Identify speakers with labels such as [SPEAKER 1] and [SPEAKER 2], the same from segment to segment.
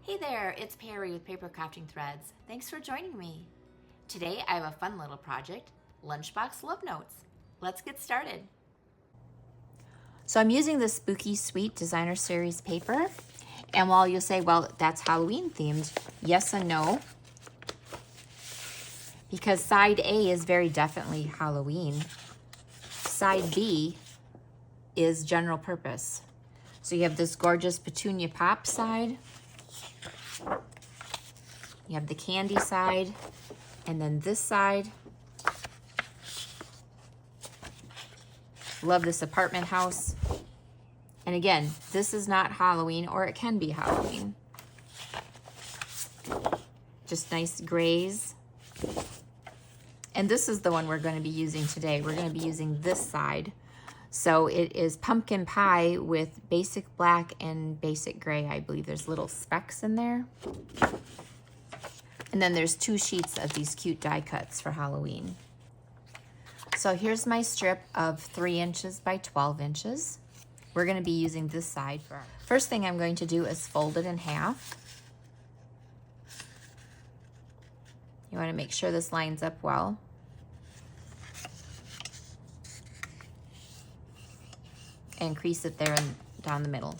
[SPEAKER 1] Hey there, it's Perry with PapercraftingThreads. Thanks for joining me. Today I have a fun little project, Lunchbox Love Notes. Let's get started. So I'm using the Spooky Sweet Designer Series paper. And while you'll say, well, that's Halloween themed, yes and no. Because side A is very definitely Halloween. Side B is general purpose. So you have this gorgeous petunia pop side. You have the candy side, and then this side. Love this apartment house. And again, this is not Halloween, or it can be Halloween. Just nice grays. And this is the one we're going to be using today. We're going to be using this side. So it is pumpkin pie with basic black and basic gray. I believe there's little specks in there. And then there's 2 sheets of these cute die cuts for Halloween. So here's my strip of 3 inches by 12 inches. We're going to be using this side. First thing I'm going to do is fold it in half. You want to make sure this lines up well. And crease it there and down the middle.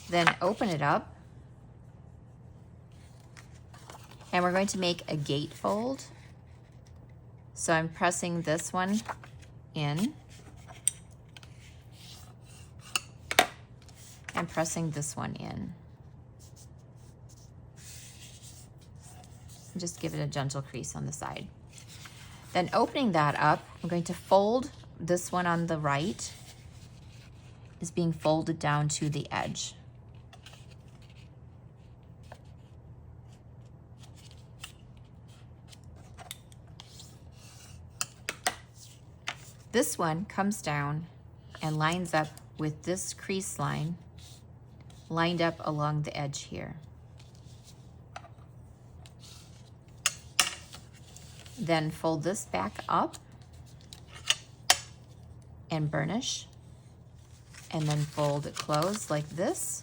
[SPEAKER 1] Then open it up. And we're going to make a gate fold. So I'm pressing this one in. And pressing this one in. And just give it a gentle crease on the side. Then opening that up, I'm going to fold this one on the right is being folded down to the edge. This one comes down and lines up with this crease line lined up along the edge here. Then fold this back up and burnish, and then fold it closed like this.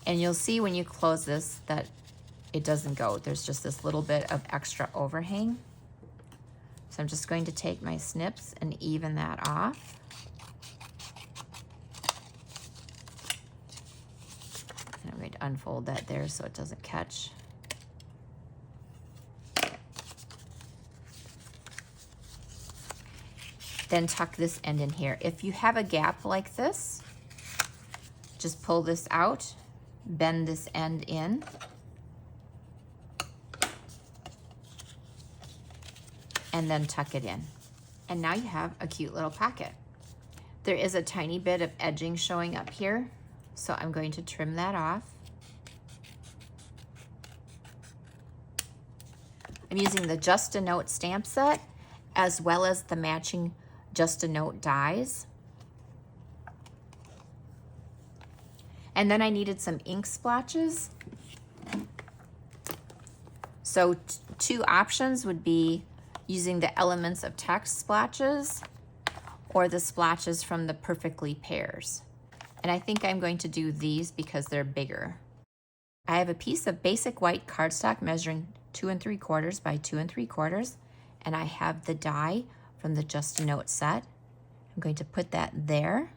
[SPEAKER 1] And you'll see when you close this that it doesn't go. There's just this little bit of extra overhang. So I'm just going to take my snips and even that off. And I'm going to unfold that there so it doesn't catch. Then tuck this end in here. If you have a gap like this, just pull this out, bend this end in, and then tuck it in. And now you have a cute little pocket. There is a tiny bit of edging showing up here, so I'm going to trim that off. I'm using the Just a Note stamp set as well as the matching Just a Note dies. And then I needed some ink splotches. So 2 options would be using the Elements of Text splotches or the splotches from the Perfectly Pairs. And I think I'm going to do these because they're bigger. I have a piece of basic white cardstock measuring 2 3/4 by 2 3/4, and I have the die from the Just a Note set. I'm going to put that there.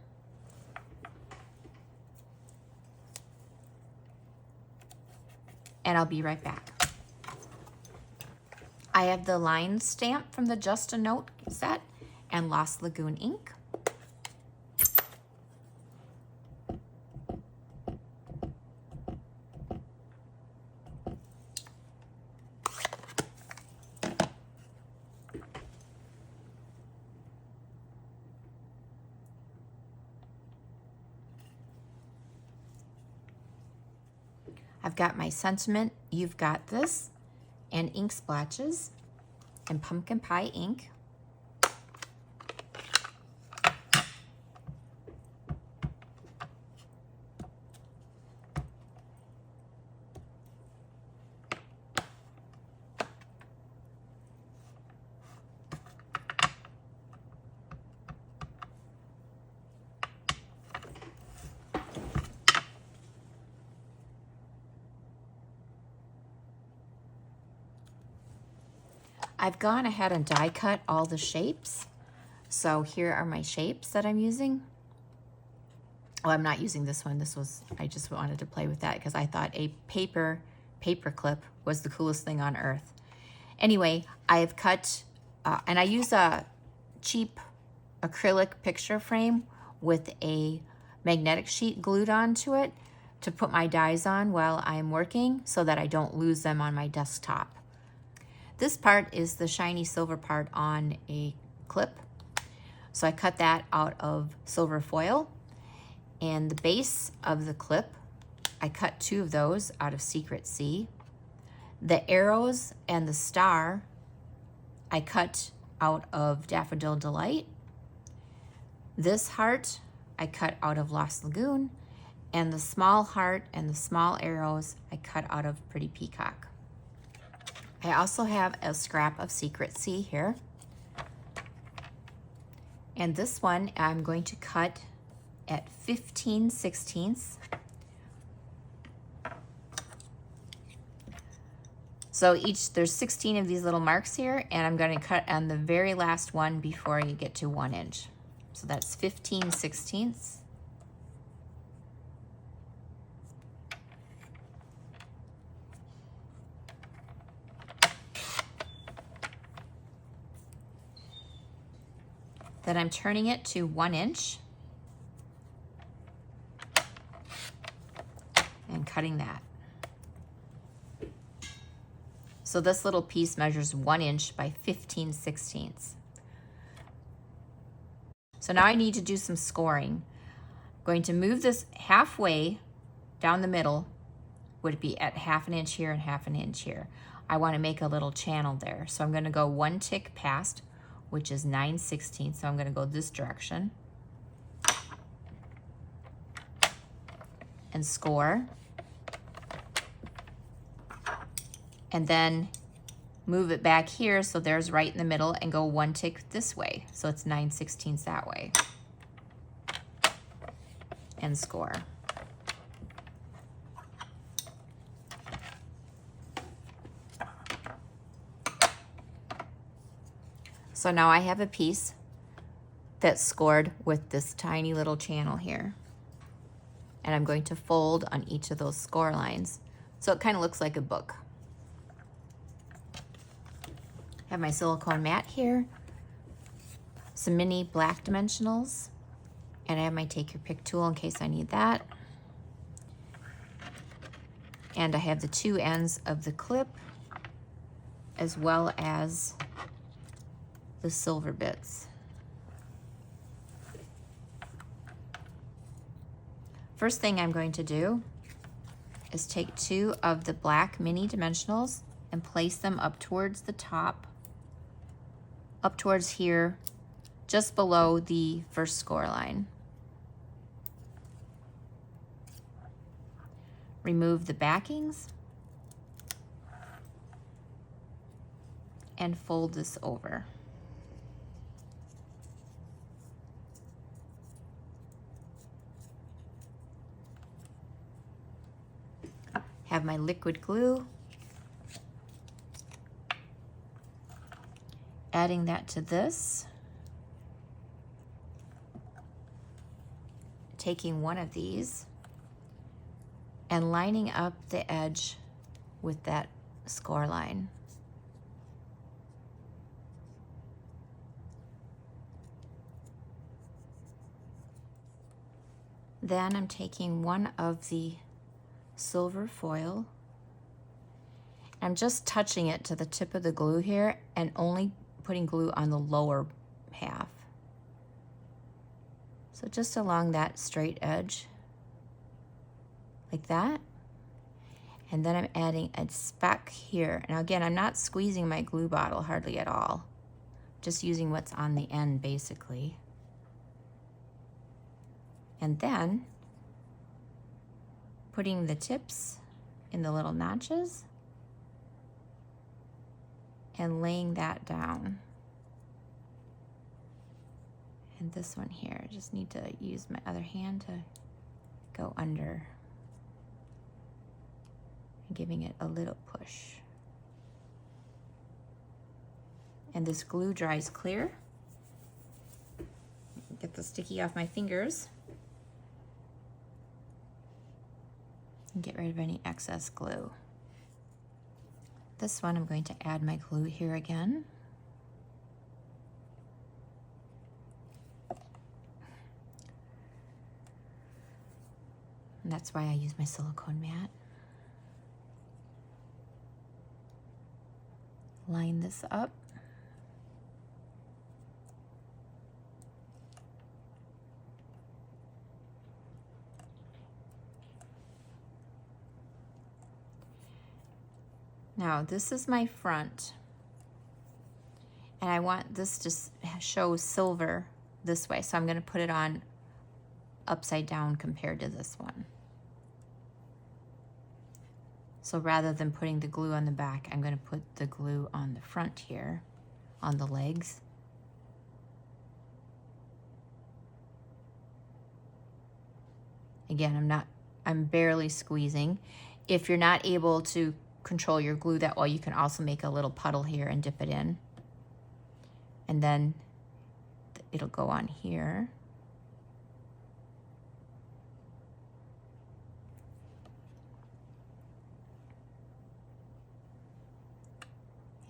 [SPEAKER 1] And I'll be right back. I have the line stamp from the Just a Note set and Lost Lagoon ink. I've got my sentiment, You've Got This, and ink splotches, and pumpkin pie ink. I've gone ahead and die cut all the shapes. So here are my shapes that I'm using. Oh, I'm not using this one. I just wanted to play with that because I thought a paper clip was the coolest thing on earth. Anyway, I have cut, and I use a cheap acrylic picture frame with a magnetic sheet glued onto it to put my dies on while I'm working so that I don't lose them on my desktop. This part is the shiny silver part on a clip. So I cut that out of silver foil, and the base of the clip, I cut 2 of those out of Secret C. The arrows and the star, I cut out of Daffodil Delight. This heart, I cut out of Lost Lagoon, and the small heart and the small arrows, I cut out of Pretty Peacock. I also have a scrap of Secret C here. And this one, I'm going to cut at 15/16. So there's 16 of these little marks here, and I'm going to cut on the very last one before you get to 1 inch. So that's 15/16. Then I'm turning it to 1 inch and cutting that. So this little piece measures 1 inch by 15/16. So now I need to do some scoring. I'm going to move this halfway down the middle, would be at 1/2 inch here and 1/2 inch here. I want to make a little channel there. So I'm going to go 1 tick past, which is 9/16. So I'm going to go this direction and score. And then move it back here so there's right in the middle and go 1 tick this way. So it's 9/16 that way. And score. So now I have a piece that's scored with this tiny little channel here. And I'm going to fold on each of those score lines. So it kind of looks like a book. I have my silicone mat here, some mini black dimensionals, and I have my take your pick tool in case I need that. And I have the 2 ends of the clip as well as the silver bits. First thing I'm going to do is take 2 of the black mini dimensionals and place them up towards the top, up towards here, just below the first score line. Remove the backings and fold this over. Have my liquid glue. Adding that to this. Taking one of these and lining up the edge with that score line. Then I'm taking one of the silver foil. I'm just touching it to the tip of the glue here and only putting glue on the lower half. So just along that straight edge, like that. And then I'm adding a speck here. Now again, I'm not squeezing my glue bottle hardly at all. Just using what's on the end basically. And then putting the tips in the little notches and laying that down. And this one here, I just need to use my other hand to go under and giving it a little push. And this glue dries clear. Get the sticky off my fingers. And get rid of any excess glue. This one I'm going to add my glue here again. And that's why I use my silicone mat. Line this up. Now this is my front, and I want this to show silver this way, so I'm going to put it on upside down compared to this one. So rather than putting the glue on the back, I'm going to put the glue on the front here, on the legs. Again, I'm barely squeezing. If you're not able to control your glue that well, you can also make a little puddle here and dip it in. And then it'll go on here.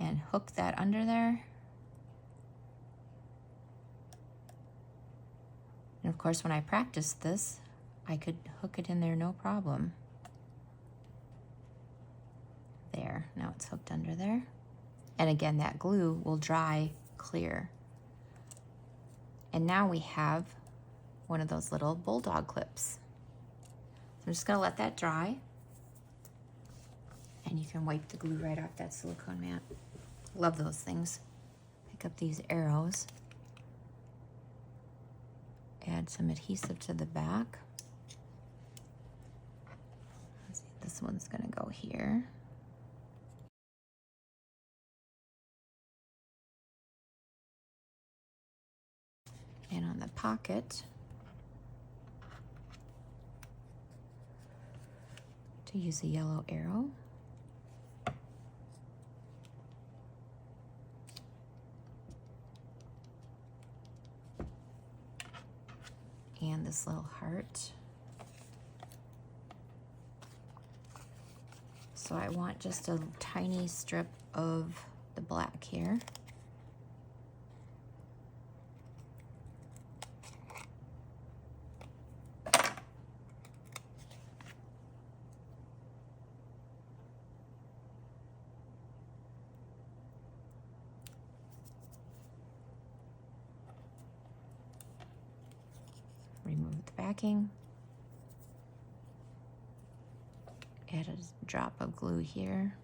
[SPEAKER 1] And hook that under there. And of course, when I practiced this, I could hook it in there no problem. There, now it's hooked under there. And again, that glue will dry clear. And now we have one of those little bulldog clips. So I'm just gonna let that dry. And you can wipe the glue right off that silicone mat. Love those things. Pick up these arrows. Add some adhesive to the back. Let's see, this one's gonna go here. And on the pocket, to use a yellow arrow. And this little heart. So I want just a tiny strip of the black here. Remove the backing. Add a drop of glue here.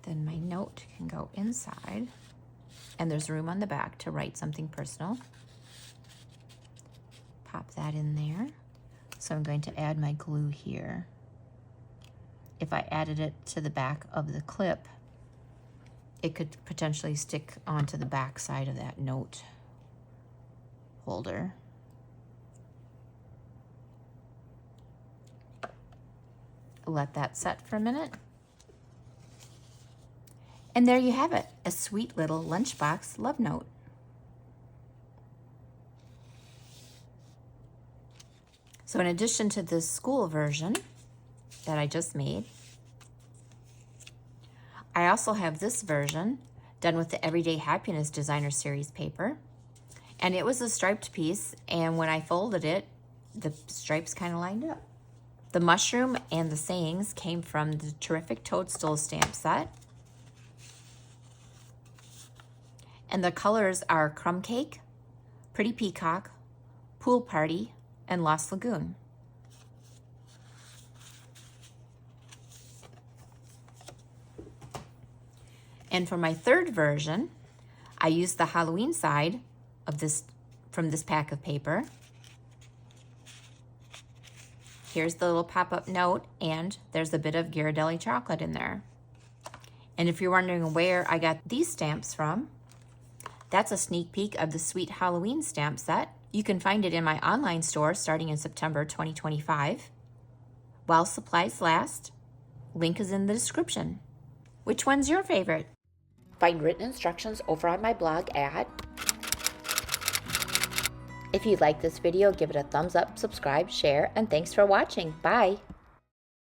[SPEAKER 1] Then my note can go inside, and there's room on the back to write something personal. Pop that in there. So I'm going to add my glue here. If I added it to the back of the clip, it could potentially stick onto the back side of that note holder. Let that set for a minute. And there you have it, a sweet little lunchbox love note. So in addition to this school version that I just made, I also have this version done with the Everyday Happiness Designer Series paper. And it was a striped piece, and when I folded it, the stripes kind of lined up. The mushroom and the sayings came from the Terrific Toadstool stamp set. And the colors are Crumb Cake, Pretty Peacock, Pool Party, and Lost Lagoon. And for my third version, I used the Halloween side of this from this pack of paper. Here's the little pop-up note, and there's a bit of Ghirardelli chocolate in there. And if you're wondering where I got these stamps from, that's a sneak peek of the Sweet Halloween stamp set. You can find it in my online store starting in September 2025. While supplies last. Link is in the description. Which one's your favorite? Find written instructions over on my blog at... If you like this video, give it a thumbs up, subscribe, share, and thanks for watching. Bye!